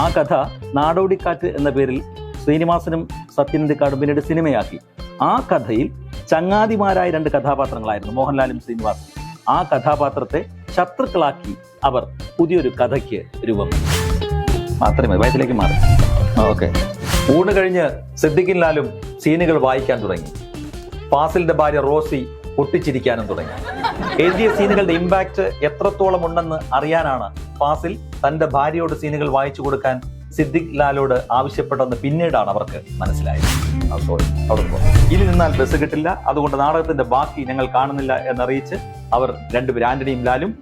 ആ കഥ നാടോടിക്കാറ്റ് എന്ന പേരിൽ ശ്രീനിവാസനും സത്യനന്ദിക്കാടും പിന്നീട് സിനിമയാക്കി. ആ കഥയിൽ ചങ്ങാതിമാരായ രണ്ട് കഥാപാത്രങ്ങളായിരുന്നു മോഹൻലാലും ശ്രീനിവാസനും. ആ കഥാപാത്രത്തെ ശത്രുക്കളാക്കി അവർ പുതിയൊരു കഥയ്ക്ക് രൂപം മാത്രമേ വയറ്റിലേക്ക് മാറി. ഓക്കെ, ഊണ് കഴിഞ്ഞ് സിദ്ദിഖും ലാലും സീനുകൾ വായിക്കാൻ തുടങ്ങി. ഫാസിലിന്റെ ഭാര്യ റോസി പൊട്ടിച്ചിരിക്കാനും തുടങ്ങി. എഴുതിയ സീനുകളുടെ ഇമ്പാക്ട് എത്രത്തോളം ഉണ്ടെന്ന് അറിയാനാണ് ഫാസിൽ തന്റെ ഭാര്യയോട് സീനുകൾ വായിച്ചു കൊടുക്കാൻ സിദ്ദിഖ് ലാലോട് ആവശ്യപ്പെട്ടെന്ന് പിന്നീടാണ് അവർക്ക് മനസ്സിലായത്. ഇനി നിന്നാൽ ബസ് കിട്ടില്ല, അതുകൊണ്ട് നാടകത്തിന്റെ ബാക്കി ഞങ്ങൾ കാണുന്നില്ല എന്നറിയിച്ച് അവർ രണ്ടുപേരും ആന്റണിയും ലാലും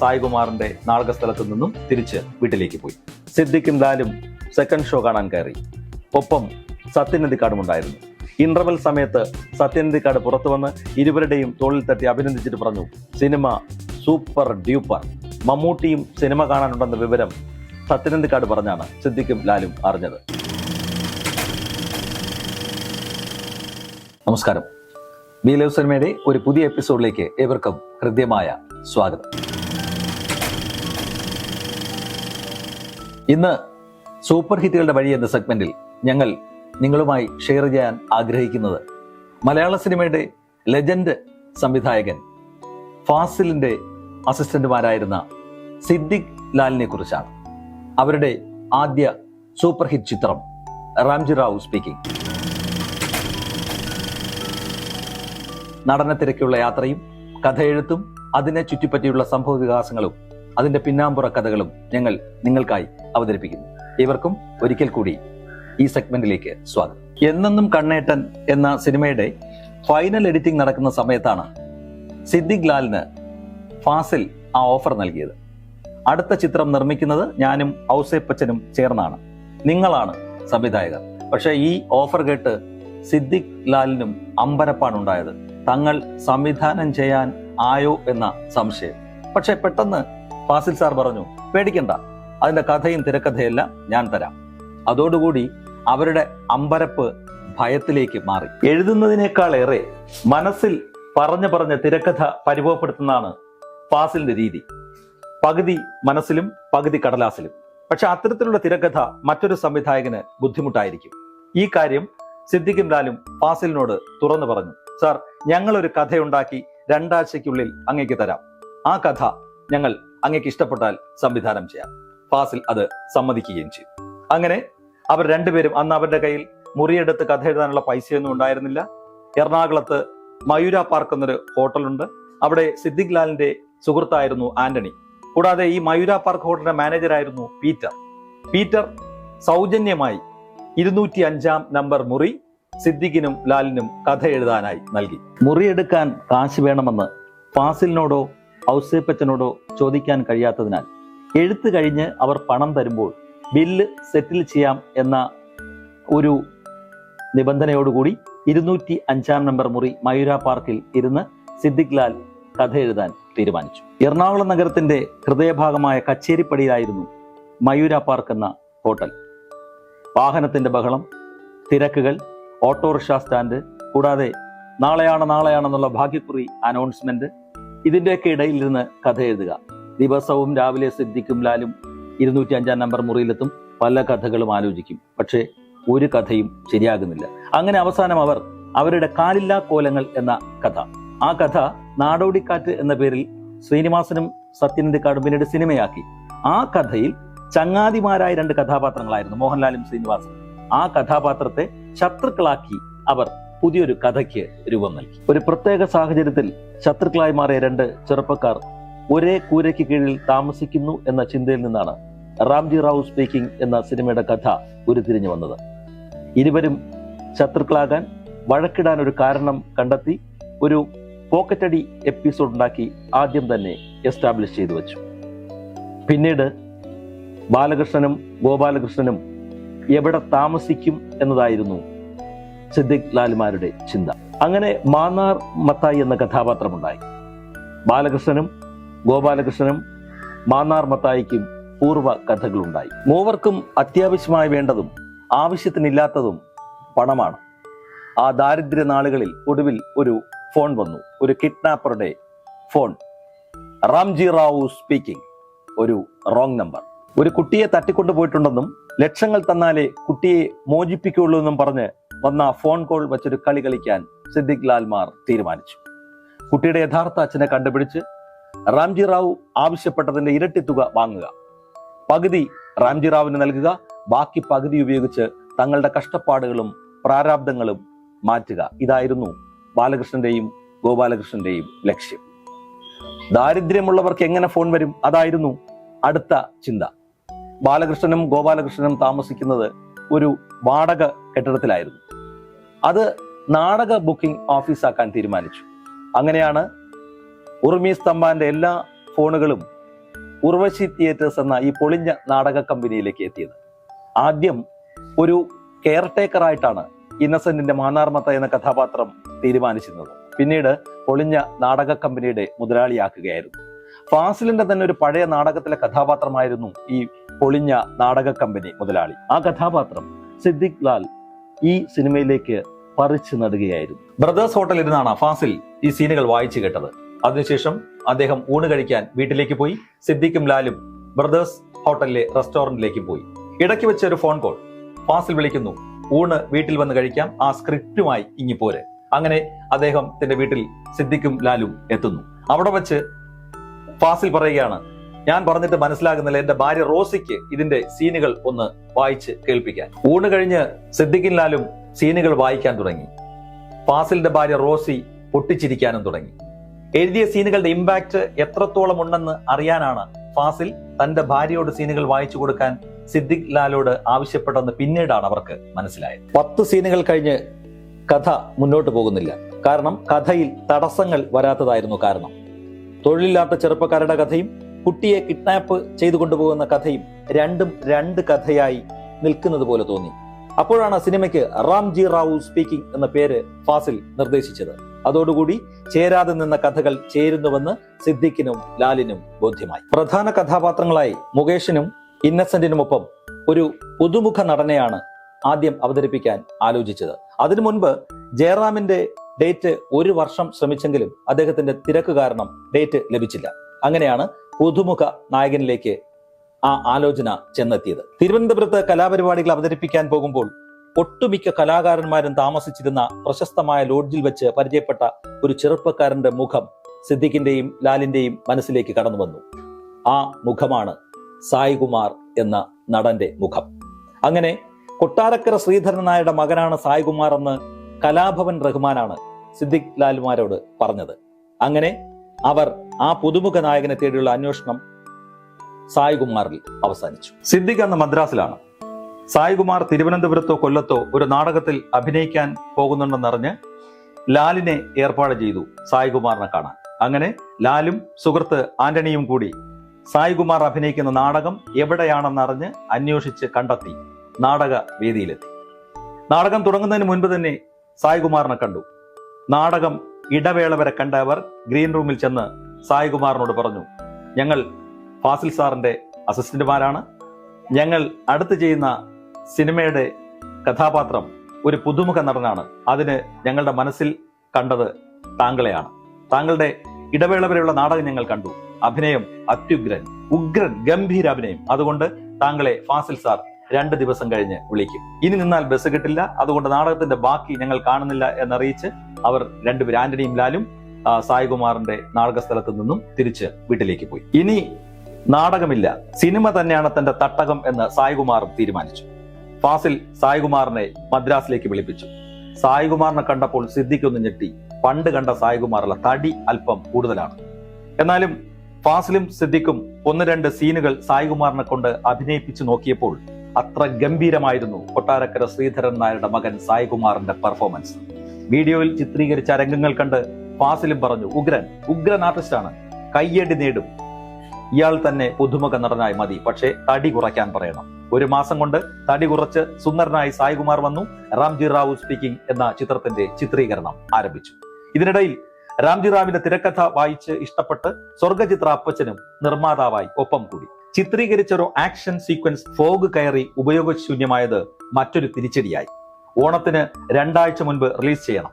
സായികുമാറിന്റെ നാടക സ്ഥലത്തു നിന്നും തിരിച്ച് വീട്ടിലേക്ക് പോയി. സിദ്ദിഖും ലാലും സെക്കൻഡ് ഷോ കാണാൻ കയറി. ഒപ്പം സത്യനന്ദിക്കാടും ഉണ്ടായിരുന്നു. ഇന്റർവെൽ സമയത്ത് സത്യനന്ദിക്കാട് പുറത്തു വന്ന് ഇരുവരുടെയും തോളിൽ തട്ടി അഭിനന്ദിച്ചിട്ട് പറഞ്ഞു, സിനിമ സൂപ്പർ ഡ്യൂപ്പർ. മമ്മൂട്ടിയും സിനിമ കാണാനുണ്ടെന്ന വിവരം സത്യനന്ദിക്കാട് പറഞ്ഞാണ് സിദ്ദിഖും ലാലും അറിഞ്ഞത്. നമസ്കാരം, ബി ലവ് സിനിമയുടെ ഒരു പുതിയ എപ്പിസോഡിലേക്ക് ഏവർക്കും ഹൃദ്യമായ സ്വാഗതം. ഇന്ന് സൂപ്പർ ഹിറ്റുകളുടെ വഴി എന്ന സെഗ്മെന്റിൽ ഞങ്ങൾ നിങ്ങളുമായി ഷെയർ ചെയ്യാൻ ആഗ്രഹിക്കുന്നത് മലയാള സിനിമയുടെ ലെജൻഡ് സംവിധായകൻ ഫാസിലിന്റെ അസിസ്റ്റന്റുമാരായിരുന്ന സിദ്ദിഖ് ലാലിനെ കുറിച്ചാണ്. അവരുടെ ആദ്യ സൂപ്പർ ഹിറ്റ് ചിത്രം റാംജി റാവു സ്പീക്കിംഗ്. നടനത്തിരക്കുള്ള യാത്രയും കഥയെഴുത്തും അതിനെ ചുറ്റിപ്പറ്റിയുള്ള സംഭവ വികാസങ്ങളും അതിന്റെ പിന്നാമ്പുറ കഥകളും ഞങ്ങൾ നിങ്ങൾക്കായി അവതരിപ്പിക്കുന്നു. ഇവർക്കും ഒരിക്കൽ കൂടി ഈ സെഗ്മെന്റിലേക്ക് സ്വാഗതം. എന്നെന്നും കണ്ണേട്ടൻ എന്ന സിനിമയുടെ ഫൈനൽ എഡിറ്റിംഗ് നടക്കുന്ന സമയത്താണ് സിദ്ദിഖ് ലാലിന് ഫാസിൽ ആ ഓഫർ നൽകിയത്. അടുത്ത ചിത്രം നിർമ്മിക്കുന്നത് ഞാനും ഔസേപ്പച്ചനും ചേർന്നാണ്, നിങ്ങളാണ് സംവിധായകർ. പക്ഷെ ഈ ഓഫർ കേട്ട് സിദ്ദിഖ് ലാലിനും അമ്പരപ്പാണ് ഉണ്ടായത്. തങ്ങൾ സംവിധാനം ചെയ്യാൻ ആയോ എന്ന സംശയം. പക്ഷെ പെട്ടെന്ന് ഫാസിൽ സാർ പറഞ്ഞു, പേടിക്കണ്ട, അതിന്റെ കഥയും തിരക്കഥയെല്ലാം ഞാൻ തരാം. അതോടുകൂടി അവരുടെ അമ്പരപ്പ് ഭയത്തിലേക്ക് മാറി. എഴുതുന്നതിനേക്കാളേറെ മനസ്സിൽ പറഞ്ഞ് തിരക്കഥ പരിഭവപ്പെടുത്തുന്നതാണ് ഫാസിലിന്റെ രീതി. പകുതി മനസ്സിലും പകുതി കടലാസിലും. പക്ഷെ അത്തരത്തിലുള്ള തിരക്കഥ മറ്റൊരു സംവിധായകന് ബുദ്ധിമുട്ടായിരിക്കും. ഈ കാര്യം സിദ്ദിഖും ലാലും ഫാസിലിനോട് തുറന്നു പറഞ്ഞു. സാർ, ഞങ്ങളൊരു കഥയുണ്ടാക്കി 2 ആഴ്ചയ്ക്കുള്ളിൽ അങ്ങേക്ക് തരാം. ആ കഥ ഞങ്ങൾ അങ്ങേക്ക് ഇഷ്ടപ്പെട്ടാൽ സംവിധാനം ചെയ്യാം. ഫാസിൽ അത് സമ്മതിക്കുകയും ചെയ്തു. അങ്ങനെ അവർ രണ്ടുപേരും, അന്ന് അവരുടെ കയ്യിൽ മുറിയെടുത്ത് കഥ എഴുതാനുള്ള പൈസയൊന്നും ഉണ്ടായിരുന്നില്ല. എറണാകുളത്ത് മയൂര പാർക്ക് എന്നൊരു ഹോട്ടലുണ്ട്. അവിടെ സിദ്ദിഖ് ലാലിന്റെ സുഹൃത്തായിരുന്നു ആന്റണി. കൂടാതെ ഈ മയൂര പാർക്ക് ഹോട്ടലിന്റെ മാനേജറായിരുന്നു പീറ്റർ സൗജന്യമായി 205 നമ്പർ മുറി സിദ്ദിഖിനും ലാലിനും കഥ എഴുതാനായി നൽകി. മുറിയെടുക്കാൻ കാശ് വേണമെന്ന് ഫാസിലിനോടോ ഔസേപ്പച്ചനോടോ ചോദിക്കാൻ കഴിയാത്തതിനാൽ എഴുത്ത് കഴിഞ്ഞ് അവർ പണം തരുമ്പോൾ ബില്ല് സെറ്റിൽ ചെയ്യാം എന്ന ഒരു നിബന്ധനയോടുകൂടി 205 നമ്പർ മുറി മയൂര പാർക്കിൽ ഇരുന്ന് സിദ്ദിഖ് ലാൽ കഥ എഴുതാൻ തീരുമാനിച്ചു. എറണാകുളം നഗരത്തിന്റെ ഹൃദയഭാഗമായ കച്ചേരിപ്പടിയിലായിരുന്നു മയൂര പാർക്ക് എന്ന ഹോട്ടൽ. വാഹനത്തിന്റെ ബഹളം, തിരക്കുകൾ, ഓട്ടോറിക്ഷ സ്റ്റാൻഡ്, കൂടാതെ നാളെയാണെന്നുള്ള ഭാഗ്യക്കുറി അനൗൺസ്മെന്റ്, ഇതിന്റെയൊക്കെ ഇടയിൽ ഇരുന്ന് കഥ എഴുതുക. ദിവസവും രാവിലെ സിദ്ദിഖും ലാലും 205 നമ്പർ മുറിയിലെത്തും. പല കഥകളും ആലോചിക്കും. പക്ഷേ ഒരു കഥയും ശരിയാകുന്നില്ല. അങ്ങനെ അവസാനം അവർ അവരുടെ കാലില്ലാ കോലങ്ങൾ എന്ന കഥ, ആ കഥ നാടോടിക്കാറ്റ് എന്ന പേരിൽ ശ്രീനിവാസനും സത്യനന്ദിക്കാടും പിന്നീട് സിനിമയാക്കി. ആ കഥയിൽ ചങ്ങാതിമാരായ 2 കഥാപാത്രങ്ങളായിരുന്നു മോഹൻലാലും ശ്രീനിവാസനും. ആ കഥാപാത്രത്തെ ശത്രുക്കളാക്കി അവർ പുതിയൊരു കഥയ്ക്ക് രൂപം നൽകി. ഒരു പ്രത്യേക സാഹചര്യത്തിൽ ശത്രുക്കളായി മാറിയ 2 ചെറുപ്പക്കാർ ഒരേ കൂരയ്ക്ക് കീഴിൽ താമസിക്കുന്നു എന്ന ചിന്തയിൽ നിന്നാണ് റാംജി റാവു സ്പീക്കിംഗ് എന്ന സിനിമയുടെ കഥ ഉരുത്തിരിഞ്ഞു വന്നത്. ഇരുവരും ശത്രുക്കളാകാൻ വഴക്കിടാൻ ഒരു കാരണം കണ്ടെത്തി ഒരു പോക്കറ്റടി എപ്പിസോഡ് ഉണ്ടാക്കി ആദ്യം തന്നെ എസ്റ്റാബ്ലിഷ് ചെയ്തു വെച്ചു. പിന്നീട് ബാലകൃഷ്ണനും ഗോപാലകൃഷ്ണനും എവിടെ താമസിക്കും എന്നതായിരുന്നു സിദ്ദിഖ് ലാലുമാരുടെ ചിന്ത. അങ്ങനെ മാന്നാർ മത്തായി എന്ന കഥാപാത്രമുണ്ടായി. ബാലകൃഷ്ണനും ഗോപാലകൃഷ്ണനും മാന്നാർ മത്തായിക്കും പൂർവ്വ കഥകളുണ്ടായി. മൂവർക്കും അത്യാവശ്യമായി വേണ്ടതും ആവശ്യത്തിനില്ലാത്തതും പണമാണ്. ആ ദാരിദ്ര്യ നാളുകളിൽ ഒടുവിൽ ഒരു ഫോൺ വന്നു, ഒരു കിഡ്നാപ്പറുടെ ഫോൺ. റാംജി റാവു സ്പീക്കിംഗ്. ഒരു റോങ് നമ്പർ. ഒരു കുട്ടിയെ തട്ടിക്കൊണ്ടുപോയിട്ടുണ്ടെന്നും ലക്ഷങ്ങൾ തന്നാലേ കുട്ടിയെ മോചിപ്പിക്കുള്ളൂ എന്നും പറഞ്ഞ് വന്ന ഫോൺ കോൾ വെച്ചൊരു കളി കളിക്കാൻ സിദ്ദിഖ് ലാൽമാർ തീരുമാനിച്ചു. കുട്ടിയുടെ യഥാർത്ഥ അച്ഛനെ കണ്ടുപിടിച്ച് റാംജി റാവു ആവശ്യപ്പെട്ടതിന്റെ ഇരട്ടി തുക വാങ്ങുക, പകുതി റാംജി റാവുവിന് നൽകുക, ബാക്കി പകുതി ഉപയോഗിച്ച് തങ്ങളുടെ കഷ്ടപ്പാടുകളും പ്രാരാബ്ദങ്ങളും മാറ്റുക. ഇതായിരുന്നു ബാലകൃഷ്ണന്റെയും ഗോപാലകൃഷ്ണന്റെയും ലക്ഷ്യം. ദാരിദ്ര്യമുള്ളവർക്ക് എങ്ങനെ ഫോൺ വരും? അതായിരുന്നു അടുത്ത ചിന്ത. ബാലകൃഷ്ണനും ഗോപാലകൃഷ്ണനും താമസിക്കുന്നത് ഒരു വാടക കെട്ടിടത്തിലായിരുന്നു. അത് നാടക ബുക്കിംഗ് ഓഫീസാക്കാൻ തീരുമാനിച്ചു. അങ്ങനെയാണ് ഉർമീസ് തമ്പാന്റെ എല്ലാ ഫോണുകളും ഉർവശി തിയേറ്റേഴ്സ് എന്ന ഈ പൊളിഞ്ഞ നാടക കമ്പനിയിലേക്ക് എത്തിയത്. ആദ്യം ഒരു കെയർടേക്കർ ആയിട്ടാണ് ഇന്നസെന്റിന്റെ മാന്നാർമത്ത എന്ന കഥാപാത്രം തീരുമാനിച്ചിരുന്നത്. പിന്നീട് പൊളിഞ്ഞ നാടക കമ്പനിയുടെ മുതലാളിയാക്കുകയായിരുന്നു. ഫാസിലിന്റെ തന്നെ ഒരു പഴയ നാടകത്തിലെ കഥാപാത്രമായിരുന്നു ഈ പൊളിഞ്ഞ നാടക കമ്പനി മുതലാളി. ആ കഥാപാത്രം സിദ്ദിഖ് ലാൽ ഈ സിനിമയിലേക്ക് പറിച്ചു നടുകയായിരുന്നു. ബ്രദേഴ്സ് ഹോട്ടലിൽ ഇരുന്നാണ് ഫാസിൽ ഈ സീനുകൾ വായിച്ചു കേട്ടത്. അതിനുശേഷം അദ്ദേഹം ഊണ് കഴിക്കാൻ വീട്ടിലേക്ക് പോയി. സിദ്ദിഖും ലാലും ബ്രദേഴ്സ് ഹോട്ടലിലെ റെസ്റ്റോറന്റിലേക്ക് പോയി. ഇടയ്ക്ക് വെച്ച ഒരു ഫോൺ കോൾ. ഫാസിൽ വിളിക്കുന്നു, ഊണ് വീട്ടിൽ വന്ന് കഴിക്കാം, ആ സ്ക്രിപ്റ്റുമായി ഇങ്ങി പോരെ. അങ്ങനെ അദ്ദേഹത്തിന്റെ വീട്ടിൽ സിദ്ദിഖും ലാലും എത്തുന്നു. അവിടെ വെച്ച് ഫാസിൽ പറയുകയാണ്, ഞാൻ പറഞ്ഞിട്ട് മനസ്സിലാകുന്നില്ല, എന്റെ ഭാര്യ റോസിക്ക് ഇതിന്റെ സീനുകൾ ഒന്ന് വായിച്ച് കേൾപ്പിക്കാൻ. ഊണ് കഴിഞ്ഞ് സിദ്ദിഖും ലാലും സീനുകൾ വായിക്കാൻ തുടങ്ങി. ഫാസിലിന്റെ ഭാര്യ റോസി പൊട്ടിച്ചിരിക്കാനും തുടങ്ങി. എഴുതിയ സീനുകളുടെ ഇമ്പാക്ട് എത്രത്തോളം ഉണ്ടെന്ന് അറിയാനാണ് ഫാസിൽ തന്റെ ഭാര്യയോട് സീനുകൾ വായിച്ചു കൊടുക്കാൻ സിദ്ദിഖ് ലാലോട് ആവശ്യപ്പെട്ടെന്ന് പിന്നീടാണ് അവർക്ക് മനസ്സിലായത്. 10 സീനുകൾ കഴിഞ്ഞ് കഥ മുന്നോട്ട് പോകുന്നില്ല. കാരണം കഥയിൽ തടസ്സങ്ങൾ വരാത്തതായിരുന്നു കാരണം. തൊഴിലില്ലാത്ത ചെറുപ്പക്കാരുടെ കഥയും കുട്ടിയെ കിഡ്നാപ്പ് ചെയ്തു കൊണ്ടുപോകുന്ന കഥയും രണ്ടും രണ്ട് കഥയായി നിൽക്കുന്നത് പോലെ തോന്നി. അപ്പോഴാണ് സിനിമയ്ക്ക് റാംജി റാവു സ്പീക്കിംഗ് എന്ന പേര് ഫാസിൽ നിർദ്ദേശിച്ചത്. അതോടുകൂടി ചേരാതെ നിന്ന കഥകൾ ചേരുന്നുവെന്ന് സിദ്ദിഖിനും ലാലിനും ബോധ്യമായി. പ്രധാന കഥാപാത്രങ്ങളായി മുകേഷിനും ഇന്നസെന്റിനുമൊപ്പം ഒരു പുതുമുഖ നടനെയാണ് ആദ്യം അവതരിപ്പിക്കാൻ ആലോചിച്ചത്. അതിനു മുൻപ് ജയറാമിന്റെ ഡേറ്റ് 1 വർഷം ശ്രമിച്ചെങ്കിലും അദ്ദേഹത്തിന്റെ തിരക്ക് കാരണം ഡേറ്റ് ലഭിച്ചില്ല. അങ്ങനെയാണ് പുതുമുഖ നായകനിലേക്ക് ആ ആലോചന ചെന്നെത്തിയത്. തിരുവനന്തപുരത്ത് കലാപരിപാടികൾ അവതരിപ്പിക്കാൻ പോകുമ്പോൾ ഒട്ടുമിക്ക കലാകാരന്മാരും താമസിച്ചിരുന്ന പ്രശസ്തമായ ലോഡ്ജിൽ വെച്ച് പരിചയപ്പെട്ട ഒരു ചെറുപ്പക്കാരന്റെ മുഖം സിദ്ദിഖിന്റെയും ലാലിന്റെയും മനസ്സിലേക്ക് കടന്നു വന്നു. ആ മുഖമാണ് സായികുമാർ എന്ന നടന്റെ മുഖം. അങ്ങനെ കൊട്ടാരക്കര ശ്രീധരൻ നായരുടെ മകനാണ് സായികുമാർ എന്ന് കലാഭവൻ റഹ്മാനാണ് സിദ്ദിഖ് ലാൽമാരോട് പറഞ്ഞത്. അങ്ങനെ അവർ ആ പുതുമുഖ നായകനെ തേടിയുള്ള അന്വേഷണം സായികുമാറിൽ അവസാനിച്ചു. സിദ്ദിഖ് അന്ന് മദ്രാസിലാണ്. സായികുമാർ തിരുവനന്തപുരത്തോ കൊല്ലത്തോ ഒരു നാടകത്തിൽ അഭിനയിക്കാൻ പോകുന്നുണ്ടെന്നറിഞ്ഞ് ലാലിനെ ഏർപ്പാട് ചെയ്തു സായികുമാറിനെ കാണാൻ. അങ്ങനെ ലാലും സുഹൃത്ത് ആന്റണിയും കൂടി സായികുമാർ അഭിനയിക്കുന്ന നാടകം എവിടെയാണെന്നറിഞ്ഞ് അന്വേഷിച്ച് കണ്ടെത്തി നാടക വേദിയിലെത്തി. നാടകം തുടങ്ങുന്നതിന് മുൻപ് തന്നെ സായികുമാറിനെ കണ്ടു. നാടകം ഇടവേള വരെ കണ്ട അവർ ഗ്രീൻ റൂമിൽ ചെന്ന് സായികുമാറിനോട് പറഞ്ഞു, ഞങ്ങൾ ഫാസിൽ സാറിന്റെ അസിസ്റ്റന്റുമാരാണ്. ഞങ്ങൾ അടുത്ത് ചെയ്യുന്ന സിനിമയുടെ കഥാപാത്രം ഒരു പുതുമുഖ നടനാണ്. അതിന് ഞങ്ങളുടെ മനസ്സിൽ കണ്ടത് താങ്കളെയാണ്. താങ്കളുടെ ഇടവേള വരെയുള്ള നാടകം ഞങ്ങൾ കണ്ടു. അഭിനയം അത്യുഗ്രൻ, ഉഗ്രൻ, ഗംഭീര അഭിനയം. അതുകൊണ്ട് താങ്കളെ ഫാസിൽ സാർ 2 ദിവസം കഴിഞ്ഞ് വിളിക്കും. ഇനി നിന്നാൽ ബസ് കിട്ടില്ല, അതുകൊണ്ട് നാടകത്തിന്റെ ബാക്കി ഞങ്ങൾ കാണുന്നില്ല എന്നറിയിച്ച് അവർ രണ്ടുപേരും, ആന്റണിയും ലാലും, സായികുമാറിന്റെ നാടക സ്ഥലത്ത് നിന്നും തിരിച്ച് വീട്ടിലേക്ക് പോയി. ഇനി നാടകമില്ല, സിനിമ തന്നെയാണ് തന്റെ തട്ടകം എന്ന് സായികുമാറും തീരുമാനിച്ചു. ഫാസിൽ സായികുമാറിനെ മദ്രാസിലേക്ക് വിളിപ്പിച്ചു. സായികുമാറിനെ കണ്ടപ്പോൾ സിദ്ദിഖ് ഒന്ന് ഞെട്ടി. പണ്ട് കണ്ട സായികുമാറല്ല, തടി അല്പം കൂടുതലാണ്. എന്നാലും ഫാസിലും സിദ്ദിഖും 1-2 സീനുകൾ സായികുമാറിനെ കൊണ്ട് അഭിനയിപ്പിച്ചു നോക്കിയപ്പോൾ അത്ര ഗംഭീരമായിരുന്നു കൊട്ടാരക്കര ശ്രീധരൻ നായരുടെ മകൻ സായികുമാറിന്റെ പെർഫോമൻസ്. വീഡിയോയിൽ ചിത്രീകരിച്ച രംഗങ്ങൾ കണ്ട് ഫാസിലും പറഞ്ഞു, ഉഗ്രൻ ആർട്ടിസ്റ്റാണ്, കയ്യടി നേടും. ഇയാൾ തന്നെ പുതുമുഖ നടനായി മതി, പക്ഷേ തടി കുറയ്ക്കാൻ പറയണം. 1 മാസം കൊണ്ട് തടി കുറച്ച് സുന്ദരനായി സായികുമാർ വന്നു. റാംജി റാവു സ്പീക്കിംഗ് എന്ന ചിത്രത്തിന്റെ ചിത്രീകരണം ആരംഭിച്ചു. ഇതിനിടയിൽ റാംജി റാവിന്റെ തിരക്കഥ വായിച്ച് ഇഷ്ടപ്പെട്ട് സ്വർഗചിത്ര അപ്പച്ചനും നിർമ്മാതാവായി ഒപ്പം കൂടി. ചിത്രീകരിച്ച ഒരു ആക്ഷൻ സീക്വൻസ് ഫോഗ് കയറി ഉപയോഗശൂന്യമായത് മറ്റൊരു തിരിച്ചടിയായി. ഓണത്തിന് 2 ആഴ്ച മുൻപ് റിലീസ് ചെയ്യണം.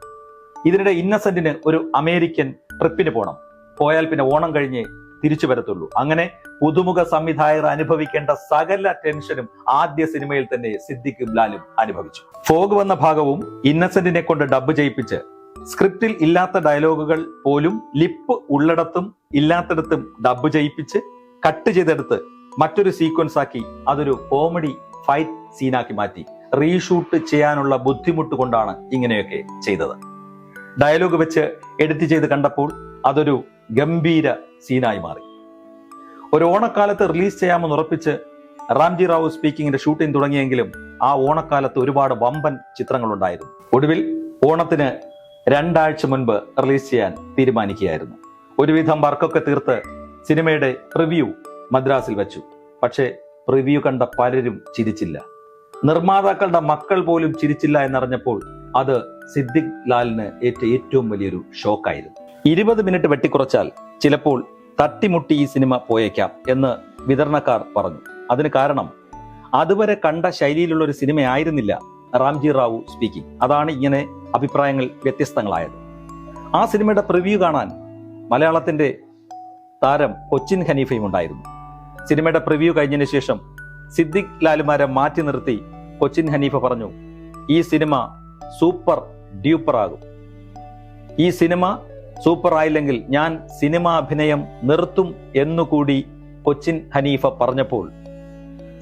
ഇതിനിടെ ഇന്നസെന്റിന് ഒരു അമേരിക്കൻ ട്രിപ്പിന് പോകണം. പോയാൽ പിന്നെ ഓണം കഴിഞ്ഞ് തിരിച്ചു വരത്തുള്ളൂ. അങ്ങനെ പുതുമുഖ സംവിധായകർ അനുഭവിക്കേണ്ട സകല ടെൻഷനും ആദ്യ സിനിമയിൽ തന്നെ സിദ്ദിഖും ലാലും അനുഭവിച്ചു. ഫോഗ് വന്ന ഭാഗവും ഇന്നസെന്റിനെ കൊണ്ട് ഡബ് ചെയ്യിപ്പിച്ച് സ്ക്രിപ്റ്റിൽ ഇല്ലാത്ത ഡയലോഗുകൾ പോലും ലിപ്പ് ഉള്ളിടത്തും ഇല്ലാത്തിടത്തും ഡബ് ചെയ്യിപ്പിച്ച് കട്ട് ചെയ്തെടുത്ത് മറ്റൊരു സീക്വൻസ് ആക്കി അതൊരു കോമഡി ഫൈറ്റ് സീനാക്കി മാറ്റി. റീഷൂട്ട് ചെയ്യാനുള്ള ബുദ്ധിമുട്ട് കൊണ്ടാണ് ഇങ്ങനെയൊക്കെ ചെയ്തത്. ഡയലോഗ് വെച്ച് എഡിറ്റ് ചെയ്ത് കണ്ടപ്പോൾ അതൊരു ഗംഭീര സീനായി മാറി. ഒരു ഓണക്കാലത്ത് റിലീസ് ചെയ്യാമെന്ന് ഉറപ്പിച്ച് റാംജി റാവു സ്പീക്കിങ്ങിന്റെ ഷൂട്ടിംഗ് തുടങ്ങിയെങ്കിലും ആ ഓണക്കാലത്ത് ഒരുപാട് വമ്പൻ ചിത്രങ്ങളുണ്ടായിരുന്നു. ഒടുവിൽ ഓണത്തിന് 2 ആഴ്ച മുൻപ് റിലീസ് ചെയ്യാൻ തീരുമാനിക്കുകയായിരുന്നു. ഒരുവിധം വർക്കൊക്കെ തീർത്ത് സിനിമയുടെ പ്രിവ്യൂ മദ്രാസിൽ വെച്ചു. പക്ഷേ പ്രിവ്യൂ കണ്ട പലരും ചിരിച്ചില്ല. നിർമ്മാതാക്കളുടെ മക്കൾ പോലും ചിരിച്ചില്ല എന്നറിഞ്ഞപ്പോൾ അത് സിദ്ദിഖ് ലാലിന് ഏറ്റവും വലിയൊരു ഷോക്കായിരുന്നു. 20 മിനിറ്റ് വെട്ടിക്കുറച്ചാൽ ചിലപ്പോൾ തട്ടിമുട്ടി ഈ സിനിമ പോയേക്കാം എന്ന് വിതരണക്കാർ പറഞ്ഞു. അതിന് കാരണം അതുവരെ കണ്ട ശൈലിയിലുള്ള ഒരു സിനിമയായിരുന്നില്ല റാംജി റാവു സ്പീക്കിംഗ്. അതാണ് ഇങ്ങനെ അഭിപ്രായങ്ങൾ വ്യത്യസ്തങ്ങളായത്. ആ സിനിമയുടെ പ്രിവ്യൂ കാണാൻ മലയാളത്തിന്റെ താരം കൊച്ചിൻ ഹനീഫയും ഉണ്ടായിരുന്നു. സിനിമയുടെ പ്രിവ്യൂ കഴിഞ്ഞതിന് ശേഷം സിദ്ദിഖ് ലാലുമാരെ മാറ്റി നിർത്തി കൊച്ചിൻ ഹനീഫ പറഞ്ഞു, ഈ സിനിമ സൂപ്പർ ഡ്യൂപ്പർ ആകും. ഈ സിനിമ സൂപ്പർ ആയില്ലെങ്കിൽ ഞാൻ സിനിമാ അഭിനയം നിർത്തും എന്നുകൂടി കൊച്ചിൻ ഹനീഫ പറഞ്ഞപ്പോൾ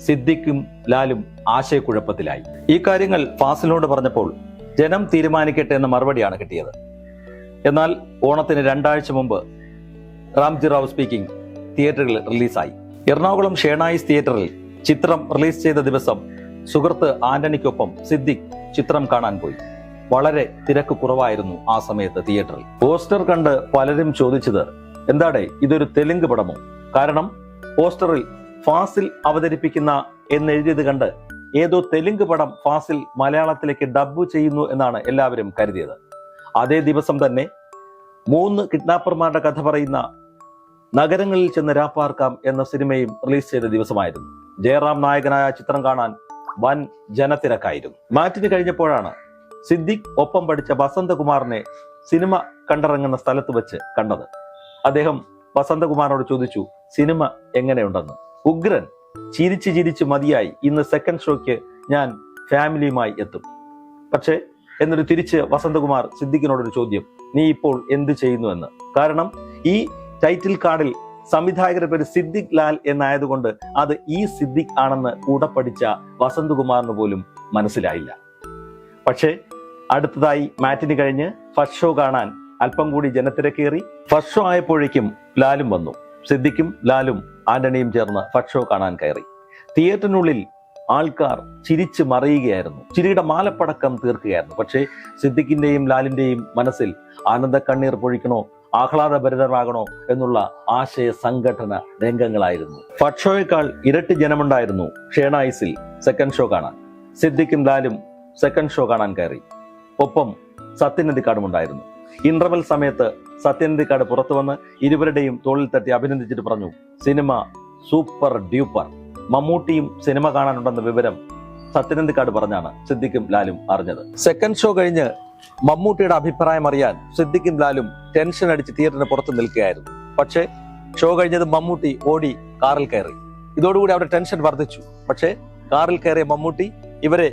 സിദ്ദിഖും ലാലും ആശയക്കുഴപ്പത്തിലായി. ഈ കാര്യങ്ങൾ ഫാസിലിനോട് പറഞ്ഞപ്പോൾ ജനം തീരുമാനിക്കട്ടെ എന്ന മറുപടിയാണ് കിട്ടിയത്. എന്നാൽ ഓണത്തിന് 2 ആഴ്ച മുമ്പ് റാംജി റാവു സ്പീക്കിംഗ് തിയേറ്ററുകളിൽ റിലീസായി. എറണാകുളം ഷേണായിസ് തിയേറ്ററിൽ ചിത്രം റിലീസ് ചെയ്ത ദിവസം സുഹൃത്ത് ആന്റണിക്കൊപ്പം സിദ്ദിഖ് ചിത്രം കാണാൻ പോയി. വളരെ തിരക്ക് കുറവായിരുന്നു ആ സമയത്ത് തിയേറ്ററിൽ. പോസ്റ്റർ കണ്ട് പലരും ചോദിച്ചത്, എന്താടേ ഇതൊരു തെലുങ്ക് പടമോ? കാരണം പോസ്റ്ററിൽ ഫാസിൽ അവതരിപ്പിക്കുന്ന എന്നെഴുതിയത് കണ്ട് ഏതോ തെലുങ്ക് പടം ഫാസിൽ മലയാളത്തിലേക്ക് ഡബ്ബ് ചെയ്യുന്നു എന്നാണ് എല്ലാവരും കരുതിയത്. അതേ ദിവസം തന്നെ 3 കിഡ്നാപ്പർമാരുടെ കഥ പറയുന്ന നഗരങ്ങളിൽ ചെന്ന് രാപ്പാർക്കാം എന്ന സിനിമയും റിലീസ് ചെയ്ത ദിവസമായിരുന്നു. ജയറാം നായകനായ ചിത്രം കാണാൻ വൻ ജനത്തിരക്കായിരുന്നു. മാറ്റിന് കഴിഞ്ഞപ്പോഴാണ് സിദ്ദിഖ് ഒപ്പം പഠിച്ച വസന്തകുമാറിനെ സിനിമ കണ്ടിറങ്ങുന്ന സ്ഥലത്ത് വെച്ച് കണ്ടത്. അദ്ദേഹം വസന്തകുമാറിനോട് ചോദിച്ചു, സിനിമ എങ്ങനെയുണ്ടെന്ന്. ഉഗ്രൻ, ചിരിച്ച് മതിയായി, ഇന്ന് സെക്കൻഡ് ഷോയ്ക്ക് ഞാൻ ഫാമിലിയുമായി എത്തും. പക്ഷേ എന്നിട്ട് തിരിച്ച് വസന്തകുമാർ സിദ്ദിഖിനോടൊരു ചോദ്യം, നീ ഇപ്പോൾ എന്ത് ചെയ്യുന്നു എന്ന്. കാരണം ഈ ടൈറ്റിൽ കാർഡിൽ സംവിധായകരുടെ പേര് സിദ്ദിഖ് ലാൽ എന്നായതുകൊണ്ട് അത് ഈ സിദ്ദിഖ് ആണെന്ന് കൂടെ പഠിച്ച വസന്തകുമാറിന് പോലും മനസ്സിലായില്ല. പക്ഷേ അടുത്തതായി മാറ്റിന് കഴിഞ്ഞ് ഫസ്റ്റ് ഷോ കാണാൻ അല്പം കൂടി ജനത്തിരക്കേറി. ഫസ്റ്റ് ഷോ ആയപ്പോഴേക്കും ലാലും വന്നു. സിദ്ദിഖും ലാലും ആന്റണിയും ചേർന്ന് ഫസ്റ്റ് ഷോ കാണാൻ കയറി. തിയേറ്ററിനുള്ളിൽ ആൾക്കാർ ചിരിച്ച് മറിയുകയായിരുന്നു. ചിരിയുടെ മാലപ്പടക്കം തീർക്കുകയായിരുന്നു. പക്ഷേ സിദ്ദിഖിന്റെയും ലാലിന്റെയും മനസ്സിൽ ആനന്ദ കണ്ണീർ പൊഴിക്കണോ ആഹ്ലാദഭരിതരാകണോ എന്നുള്ള ആശയ സംഘടന രംഗങ്ങളായിരുന്നു. ഫസ്റ്റ് ഷോയേക്കാൾ ഇരട്ടി ജനമുണ്ടായിരുന്നു ഷേണായിസിൽ സെക്കൻഡ് ഷോ കാണാൻ. സിദ്ദിഖും ലാലും സെക്കൻഡ് ഷോ കാണാൻ കയറി. ഒപ്പം സത്യനന്ദിക്കാടും ഉണ്ടായിരുന്നു. ഇന്റർവെൽ സമയത്ത് സത്യനന്ദിക്കാട് പുറത്തു വന്ന് ഇരുവരുടെയും തോളിൽ തട്ടി അഭിനന്ദിച്ചിട്ട് പറഞ്ഞു, സിനിമ സൂപ്പർ ഡ്യൂപ്പർ. മമ്മൂട്ടിയും സിനിമ കാണാനുണ്ടെന്ന വിവരം സത്യനന്ദിക്കാട് പറഞ്ഞാണ് സിദ്ദിഖും ലാലും അറിഞ്ഞത്. സെക്കൻഡ് ഷോ കഴിഞ്ഞ് മമ്മൂട്ടിയുടെ അഭിപ്രായം അറിയാൻ സിദ്ദിഖും ലാലും ടെൻഷൻ അടിച്ച് തിയേറ്ററിന് പുറത്ത് നിൽക്കുകയായിരുന്നു. പക്ഷേ ഷോ കഴിഞ്ഞത് മമ്മൂട്ടി ഓടി കാറിൽ കയറി. ഇതോടുകൂടി അവരുടെ ടെൻഷൻ വർദ്ധിച്ചു. പക്ഷേ കാറിൽ കയറിയ മമ്മൂട്ടി ഇവരെ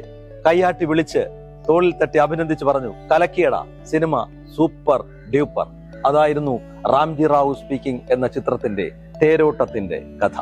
കൈയാട്ടി വിളിച്ച് തോളിൽ തട്ടി അഭിനന്ദിച്ച് പറഞ്ഞു, കലക്കിയട, സിനിമ സൂപ്പർ ഡ്യൂപ്പർ. അതായിരുന്നു റാംജി റാവു സ്പീക്കിംഗ് എന്ന ചിത്രത്തിന്റെ തേരോട്ടത്തിന്റെ കഥ.